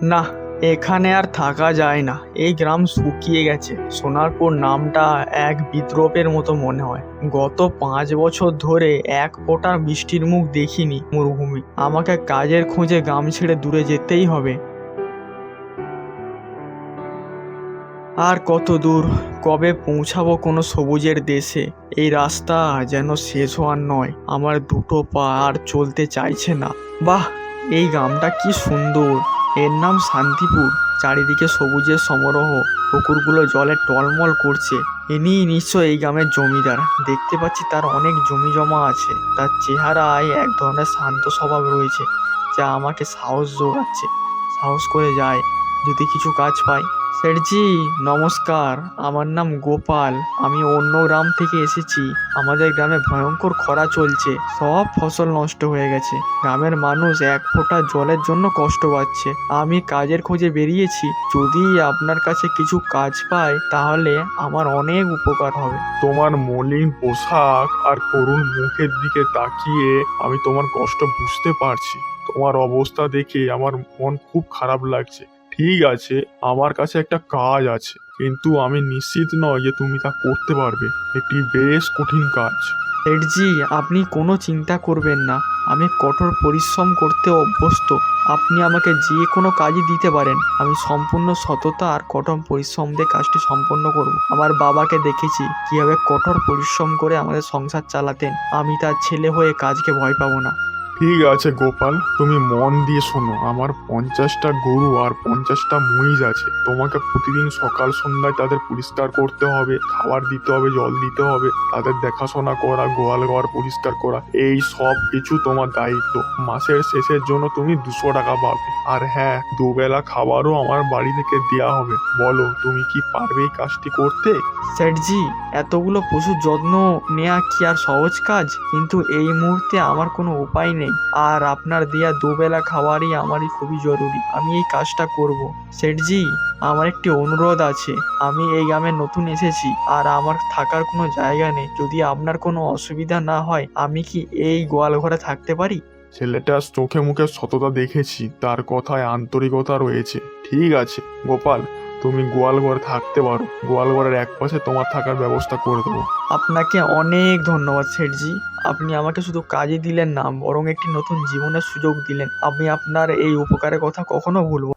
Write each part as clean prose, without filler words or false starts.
না, এখানে আর থাকা যায় না। এই গ্রাম শুকিয়ে গেছে। সোনারপুর নামটা এক বিদ্রোহের মতো মনে হয়। গত 5 বছর ধরে এক ফোঁটা বৃষ্টির মুখ দেখিনি। মরুভূমি। আমাকে কাজের খোঁজে গ্রাম ছেড়ে দূরে যেতেই হবে। আর কত দূর? কবে পৌঁছাবো কোনো সবুজের দেশে? এই রাস্তা যেন শেষ হওয়ার নয়। আমার দুটো পা আর চলতে চাইছে না। বাহ, এই গ্রামটা কি সুন্দর! এর নাম শান্তিপুর। চারিদিকে সবুজের সমারোহ। পুকুরগুলো জলে টলমল করছে। ইনি নিশ্চয় এই গ্রামের জমিদার। দেখতে পাচ্ছি তার অনেক জমি জমা আছে। তার চেহারায় এক ধরনের শান্ত স্বভাব রয়েছে, যা আমাকে সাহস জোগাচ্ছে। সাহস করে যায়, যদি কিছু কাজ পাই। শেঠজি, নমস্কার। আমার নাম গোপাল। আমি অন্য গ্রাম থেকে এসেছি। আমাদের গ্রামে ভয়ঙ্কর খরা চলছে। সব ফসল নষ্ট হয়ে গেছে। গ্রামের মানুষ এক ফোঁটা জলের জন্য কষ্ট পাচ্ছে। আমি কাজের খোঁজে বেরিয়েছি। যদি আপনার কাছে কিছু কাজ পাই তাহলে আমার অনেক উপকার হবে। তোমার মলিন পোশাক আর করুণ মুখের দিকে তাকিয়ে আমি তোমার কষ্ট বুঝতে পারছি। তোমার অবস্থা দেখে আমার মন খুব খারাপ লাগছে। ঠিক আছে, আমার কাছে একটা কাজ আছে, কিন্তু আমি নিশ্চিত নই যে তুমি তা করতে পারবে। এটি বেশ কঠিন কাজ। শেঠজি, আপনি কোনো চিন্তা করবেন না। আমি কঠোর পরিশ্রম করতে অভ্যস্ত। আপনি আমাকে যে কোনো কাজই দিতে পারেন। আমি সম্পূর্ণ সততা আর কঠোর পরিশ্রম দিয়ে কাজটি সম্পন্ন করব। আমার বাবাকে দেখেছি কিভাবে কঠোর পরিশ্রম করে আমাদের সংসার চালাতেন। আমি তার ছেলে হয়ে কাজকে ভয় পাবো না। ঠিক আছে গোপাল, তুমি মন দিয়ে শোনো। আমার 50টা গরু আর 50টা মহিষ আছে। তোমাকে প্রতিদিন সকাল সন্ধ্যায় তাদের পরিষ্কার করতে হবে, খাবার দিতে হবে, জল দিতে হবে, তাদের দেখাশোনা করা, গোয়াল ঘর পরিষ্কার করা, এই সব কিছু তোমার দায়িত্ব। মাসের শেষের জন্য তুমি 200 টাকা পাবে। আর হ্যাঁ, দুবেলা খাবারও আমার বাড়ি থেকে দেওয়া হবে। বলো, তুমি কি পারবে এই কাজটি করতে? শেঠজি, এতগুলো পশুর যত্ন নেওয়া কি আর সহজ কাজ? কিন্তু এই মুহূর্তে আমার কোনো উপায় নেই। আর আপনার দেয়া দুবেলা খাবারই আমারই খুবই জরুরি। আমি এই কাজটা করব। শেঠজি, আমার একটি অনুরোধ আছে। আমি এই গ্রামে নতুন এসেছি আর আমার থাকার কোনো জায়গা নেই। যদি আপনার কোনো অসুবিধা না হয়, আমি কি এই গোয়াল ঘরে থাকতে পারি? ছেলেটার চোখে মুখে সততা দেখেছি, তার কথায় আন্তরিকতা রয়েছে। ঠিক আছে গোপাল, তুমি গোয়াল ঘরে থাকতে পারো। গোয়াল ঘরের এক পাশে তোমার থাকার ব্যবস্থা করে দেবো। আপনাকে অনেক ধন্যবাদ শেঠজি। আপনি আমাকে শুধু কাজই দিলেন না, বরং একটি নতুন জীবনের সুযোগ দিলেন। আমি আপনার এই উপকারের কথা কখনো ভুলব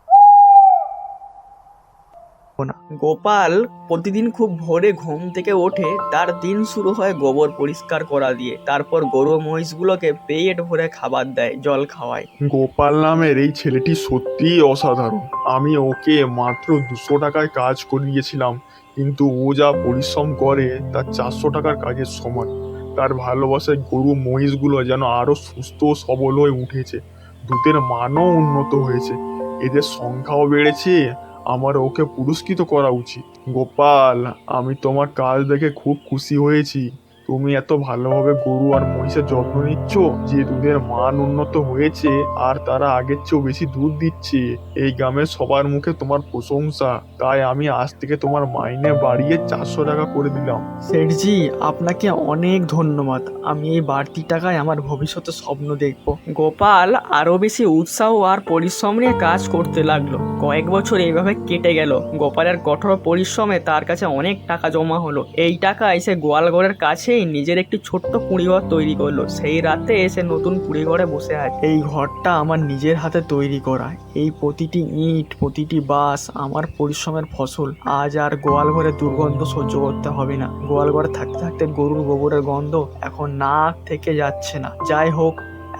না। গোপাল প্রতিদিন খুব ভোরে ঘুম থেকে ওঠে। তার দিন শুরু হয় গোবর পরিষ্কার করা দিয়ে। তারপর গরু মহিষগুলোকে পেট ভরে খাবার দেয়, জল খাওয়ায়। গোপাল নামের এই ছেলেটি সত্যিই অসাধারণ। আমি ওকে মাত্র 200 টাকায় কাজ করিয়েছিলাম, কিন্তু ও যা পরিশ্রম করে তার 400 টাকার কাজের সমান। তার ভালোবাসায় গরু মহিষগুলো যেন আরো সুস্থ ও সবল হয়ে উঠেছে। দুধের মানও উন্নত হয়েছে, এদের সংখ্যাও বেড়েছে। আমার ওকে পুরস্কৃত করা উচিত। গোপাল, আমি তোমার কাজ দেখে খুব খুশি হয়েছি। তুমি এত ভালোভাবে গরু আর মহিষের যত্ন নিচ্ছ যে দুধের মান উন্নত হয়েছে আর তারা আগের চেয়েও বেশি দুধ দিচ্ছে। এই গ্রামের সবার মুখে তোমার প্রশংসা। তাই আমি আজ থেকে তোমার মাইনে বাড়িয়ে 400 টাকা করে দিলাম। শেঠজি, আপনাকে অনেক ধন্যবাদ। আমি এই বাড়তি টাকায় আমার ভবিষ্যতে স্বপ্ন দেখব। গোপাল আরো বেশি উৎসাহ আর পরিশ্রম নিয়ে কাজ করতে লাগলো। কয়েক বছর এইভাবে কেটে গেল। গোপালের কঠোর পরিশ্রমে তার কাছে অনেক টাকা জমা হলো। এই টাকা এসে গোয়ালঘরের কাছেই নিজের একটি ছোট্ট কুঁড়িঘর তৈরি করলো। সেই রাতে এসে নতুন কুঁড়িঘরে বসে আছে। এই ঘরটা আমার নিজের হাতে তৈরি করা। এই প্রতিটি ইট, প্রতিটি বাঁশ আমার পরিশ্রমের ফসল। আজ আর গোয়ালঘরে দুর্গন্ধ সহ্য করতে হবে না। গোয়ালঘরে থাকতে থাকতে গরুর গোবরের গন্ধ এখন নাক থেকে যাচ্ছে না। যাই হোক,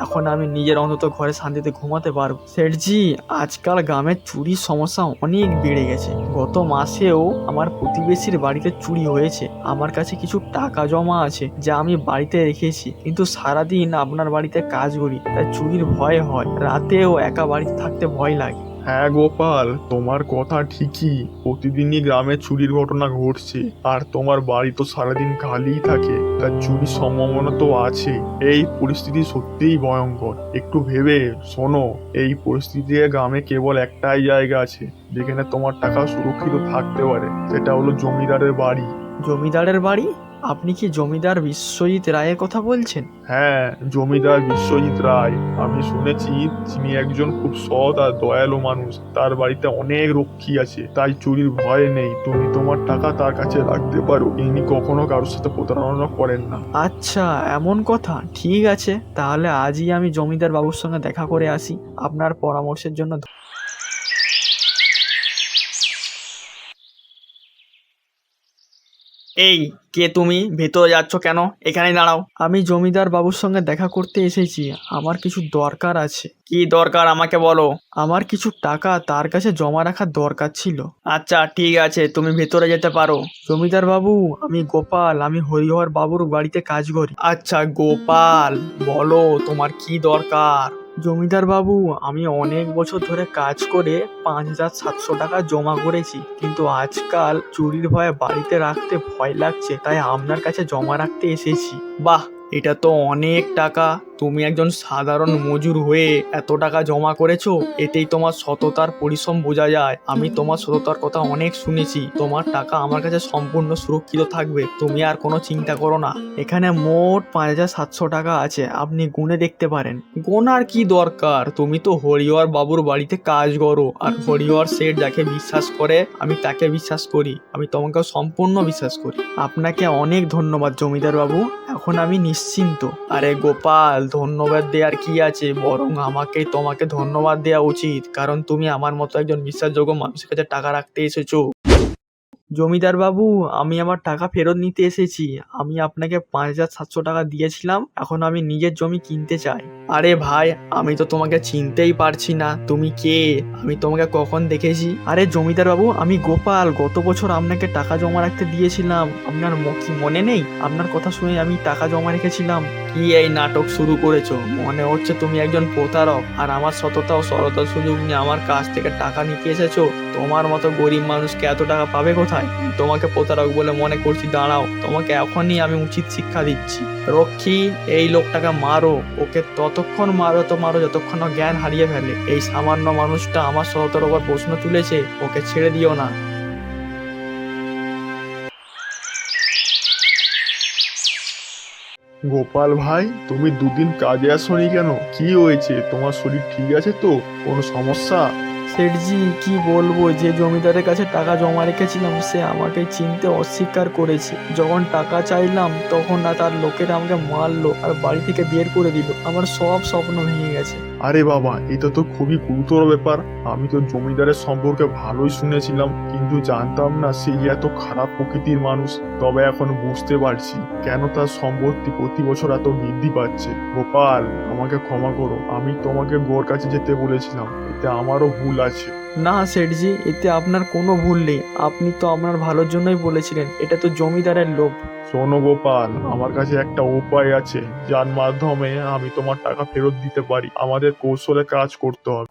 এখন আমি নিজের অন্তত ঘরে শান্তিতে ঘুমাতে পারবো। শেঠজি, আজকাল গ্রামের চুরির সমস্যা অনেক বেড়ে গেছে। গত মাসেও আমার প্রতিবেশীর বাড়িতে চুরি হয়েছে। আমার কাছে কিছু টাকা জমা আছে যা আমি বাড়িতে রেখেছি, কিন্তু সারাদিন আপনার বাড়িতে কাজ করি, তাই চুরির ভয় হয়। রাতেও একা বাড়িতে থাকতে ভয় লাগে। হ্যাঁ গোপাল, তোমার কথা ঠিকই। প্রতিদিনই গ্রামে চুরির ঘটনা ঘটছে, আর তোমার বাড়ি তো সারাদিন খালিই থাকে, তার চুরির সম্ভাবনা তো আছে। এই পরিস্থিতি সত্যিই ভয়ঙ্কর। একটু ভেবে শোনো, এই পরিস্থিতিতে গ্রামে কেবল একটাই জায়গা আছে যেখানে তোমার টাকা সুরক্ষিত থাকতে পারে। সেটা হলো জমিদারের বাড়ি। জমিদারের বাড়ি? আপনি কি জমিদার বিশ্বজিৎ রায়ের কথা বলছেন? হ্যাঁ, জমিদার বিশ্বজিৎ রায়। আমি শুনেছি তিনি একজন খুব সৎ আর দয়ালু মানুষ। তার বাড়িতে অনেক রক্ষী আছে, তাই চুরির ভয় নেই। তুমি তোমার টাকা তার কাছে রাখতে পারো। ইনি কখনো কারোর সাথে প্রতারণা করেন না। আচ্ছা, এমন কথা। ঠিক আছে, তাহলে আজই আমি জমিদার বাবুর সঙ্গে দেখা করে আসি। আপনার পরামর্শের জন্য এই, কে তুমি? ভেতরে যাচ্ছ কেন? এখানেই দাঁড়াও। আমি জমিদার বাবুর সঙ্গে দেখা করতে এসেছি। আমার কিছু দরকার আছে। কি দরকার আমাকে বলো। আমার কিছু টাকা তার কাছে জমা রাখার দরকার ছিল। আচ্ছা, ঠিক আছে, তুমি ভেতরে যেতে পারো। জমিদার বাবু, আমি গোপাল। আমি হরিহর বাবুর বাড়িতে কাজ করি। আচ্ছা গোপাল, বলো তোমার কি দরকার। জমিদার বাবু, আমি অনেক বছর ধরে কাজ করে 5,700 টাকা জমা করেছি, কিন্তু আজকাল চুরির ভয়ে বাড়িতে রাখতে ভয় লাগছে, তাই আপনার কাছে জমা রাখতে এসেছি। বাহ, এটা তো অনেক টাকা। তুমি একজন সাধারণ মজুর হয়ে এত টাকা জমা করেছো, এতেই তোমার সততার পরিশ্রম বোঝা যায়। আমি তোমার সততার কথা অনেক শুনেছি। তোমার টাকা আমার কাছে সম্পূর্ণ সুরক্ষিত থাকবে, তুমি আর কোনো চিন্তা করো না। এখানে মোট 5,700 টাকা আছে, আপনি গুনে দেখতে পারেন। গোনার কি দরকার? তুমি তো হরিহর বাবুর বাড়িতে কাজ করো, আর হরিহর শেঠ যাকে বিশ্বাস করে আমি তাকে বিশ্বাস করি। আমি তোমাকে সম্পূর্ণ বিশ্বাস করি। আপনাকে অনেক ধন্যবাদ জমিদার বাবু, এখন আমি নিশ্চিন্ত। আরে গোপাল, ধন্যবাদ দেওয়ার কি আছে, বরং আমাকেই তোমাকে ধন্যবাদ দেওয়া উচিত, কারণ তুমি আমার মতো একজন বিশ্বাসযোগ্য মানুষের কাছে টাকা রাখতে এসেছো। জমিদার বাবু, আমি আমার টাকা ফেরত নিতে এসেছি। আমি আপনাকে 5,700 টাকা দিয়েছিলাম, এখন আমি নিজের জমি কিনতে চাই। আরে ভাই, আমি তো তোমাকে চিনতেই পারছি না, তুমি কে? আমি তোমাকে কখন দেখেছি? আরে জমিদার বাবু, আমি গোপাল। গত বছর আপনাকে টাকা জমা রাখতে দিয়েছিলাম, আপনার কি মনে নেই? আপনার কথা শুনে আমি টাকা জমা রেখেছিলাম। কি এই নাটক শুরু করেছো? মনে হচ্ছে তুমি একজন প্রতারক, আর আমার সততা ও সরলতার সুযোগ নিয়ে আমার কাছ থেকে টাকা নিতে এসেছো। তোমার মতো গরিব মানুষকে এত টাকা পাবে কোথায়? তোমাকে প্রতারক বলে মনে করছি। দাঁড়াও, তোমাকে এখনই আমি উচিত শিক্ষা দিচ্ছি। রক্ষী, এই লোকটাকে মারো। ওকে ততক্ষণ মারো যতক্ষণ না জ্ঞান হারিয়ে ফেলে। এই সামান্য মানুষটা আমার সততার উপর প্রশ্ন তুলেছে, ওকে ছেড়ে দিও না। গোপাল ভাই, তুমি দুদিন কাজে আসোনি কেন? কি হয়েছে? তোমার শরীর ঠিক আছে তো? কোনো সমস্যা? সেঠজি, কি বলবো, যে জমিদারের কাছে টাকা জমা রেখেছিলাম সে আমাকে চিনতে অস্বীকার করেছে। যখন টাকা চাইলাম তখন না তার লোকেরা আমাকে মারলো আর বাড়ি থেকে বের করে দিল। আমার সব স্বপ্ন ভেঙে গেছে। আরে বাবা, এটা তো খুবই গুরুতর ব্যাপার। আমি তো জমিদারের সম্পর্কে ভালোই শুনেছিলাম, কিন্তু জানতাম না সে এত খারাপ প্রকৃতির মানুষ। তবে এখন বুঝতে পারছি কেন তার সম্পত্তি প্রতি বছর এত বৃদ্ধি পাচ্ছে। গোপাল, আমাকে ক্ষমা করো। আমি তোমাকে গোর কাছে যেতে বলেছিলাম, এতে আমারও ভুল আছে। না সেঠজি, এতে আপনার কোনো ভুল নেই। আপনি তো আপনার ভালোর জন্যই বলেছিলেন। এটা তো জমিদারের লোভ। শোনো গোপাল, আমার কাছে একটা উপায় আছে যার মাধ্যমে আমি তোমার টাকা ফেরত দিতে পারি। আমাদের কৌশলে কাজ করতে হবে।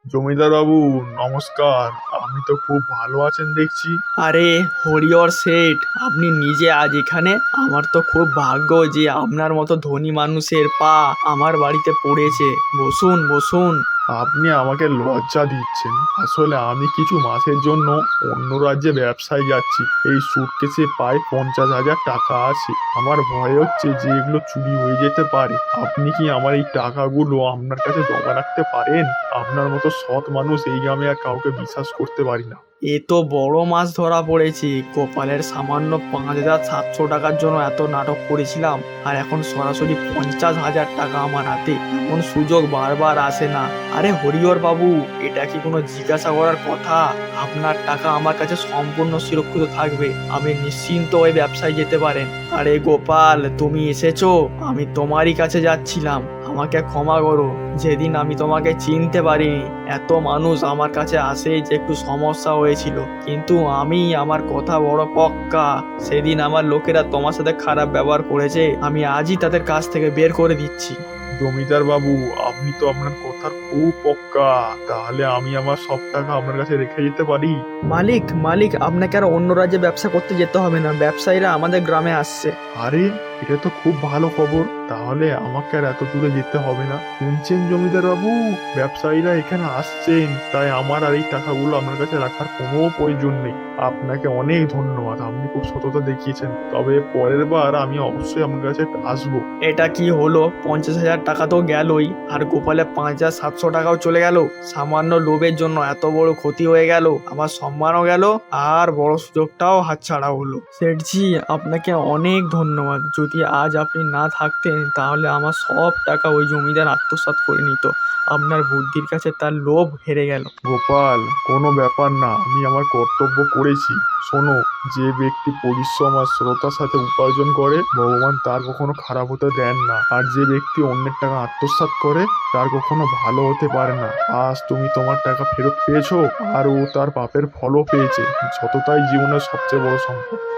জমিদার বাবু, নমস্কার। আপনি তো খুব ভালো আছেন দেখছি। আরে হরিহর শেঠ, আপনি নিজে আজ এখানে? আমার তো খুব ভাগ্য যে আপনার মতো ধনী মানুষের পা আমার বাড়িতে পড়েছে। বসুন বসুন। আপনি আমাকে লজ্জা দিচ্ছেন। আসলে আমি কিছু মাসের জন্য অন্য রাজ্যে ব্যবসায় যাচ্ছি। এই সুটকেসে প্রায় 50,000 টাকা আছে। আমার ভয় হচ্ছে যে এগুলো চুরি হয়ে যেতে পারে। আপনি কি আমার এই টাকাগুলো আপনার কাছে জমা রাখতে পারেন? আপনার মতো সৎ মানুষ এই গ্রামে আর কাউকে বিশ্বাস করতে পারি না। এ তো বড় মাছ ধরা পড়েছে। গোপালের সামান্য 5,700 টাকার জন্য এত নাটক করেছিলাম, আর এখন সরাসরি 50,000 টাকা আমার হাতে। এমন সুযোগ বারবার আসে না। আরে হরিহর বাবু, এটা কি কোনো জিজ্ঞাসা করার কথা? আপনার টাকা আমার কাছে সম্পূর্ণ সুরক্ষিত থাকবে, আপনি নিশ্চিন্ত হয়ে ব্যবসায় যেতে পারেন। আরে গোপাল, তুমি এসেছো, আমি তোমারই কাছে যাচ্ছিলাম। আমাকে ক্ষমা করো, যেদিন আমি তোমাকে চিনতে পারিনি। এত মানুষ আমার কাছে আসে যে একটু সমস্যা হয়েছিল, কিন্তু আমি আমার কথা বড় পক্কা। সেদিন আমার লোকেরা তোমার সাথে খারাপ ব্যবহার করেছে, আমি আজই তাদের কাছ থেকে বের করে দিচ্ছি। জমিদার বাবু, আপনি তো আপনার কথার খুব পক্কা। তাহলে আমি আমার সব টাকা আপনার কাছে রেখে যেতে পারি? মালিক, আপনাকে আর অন্য রাজ্যে ব্যবসা করতে যেতে হবে না। ব্যবসায়ীরা আমাদের গ্রামে আসছে। আরে, এটা তো খুব ভালো খবর। তাহলে আমাকে আর এত দূরে যেতে হবে না। শুনছেন জমিদার বাবু, ব্যবসায়ীরা এখানে আসছেন, তাই আমার আর এই টাকাগুলো আপনার কাছে রাখার কোনো প্রয়োজন নেই। আপনাকে অনেক ধন্যবাদ, আপনি খুব সততা দেখিয়েছেন। তবে পরের বার আমি অবশ্যই আপনার কাছে আসবো। এটা কি হলো? 50,000 টাকা তো গেলই, আর গোপালের 5,700 টাকাও চলে গেল। সামান্য লোভের জন্য এত বড় ক্ষতি হয়ে গেল, আমার সম্মানও গেল, আর বড় সুযোগটাও হাতছাড়া হলো। সেঠজি, আপনাকে অনেক ধন্যবাদ। যদি আজ আপনি না থাকতেন তাহলে আমার সব টাকা ওই জমিদার আত্মসাৎ করে নিত। আপনার বুদ্ধির কাছে তার লোভ হেরে গেল। গোপাল, কোনো ব্যাপার না, আমি আমার কর্তব্য করেছি। শোনো, যে ব্যক্তি পরিশ্রম আর শ্রদ্ধার সাথে উপার্জন করে, ভগবান তার কখনো খারাপ হতে দেন না। আর যে ব্যক্তি অন্যের টাকা আত্মসাৎ করে, তার কখনো ভালো হতে পারে না। আজ তুমি তোমার টাকা ফেরত পেয়েছো, আর ও তার পাপের ফলও পেয়েছে। সততাই জীবনের সবচেয়ে বড় সম্পদ।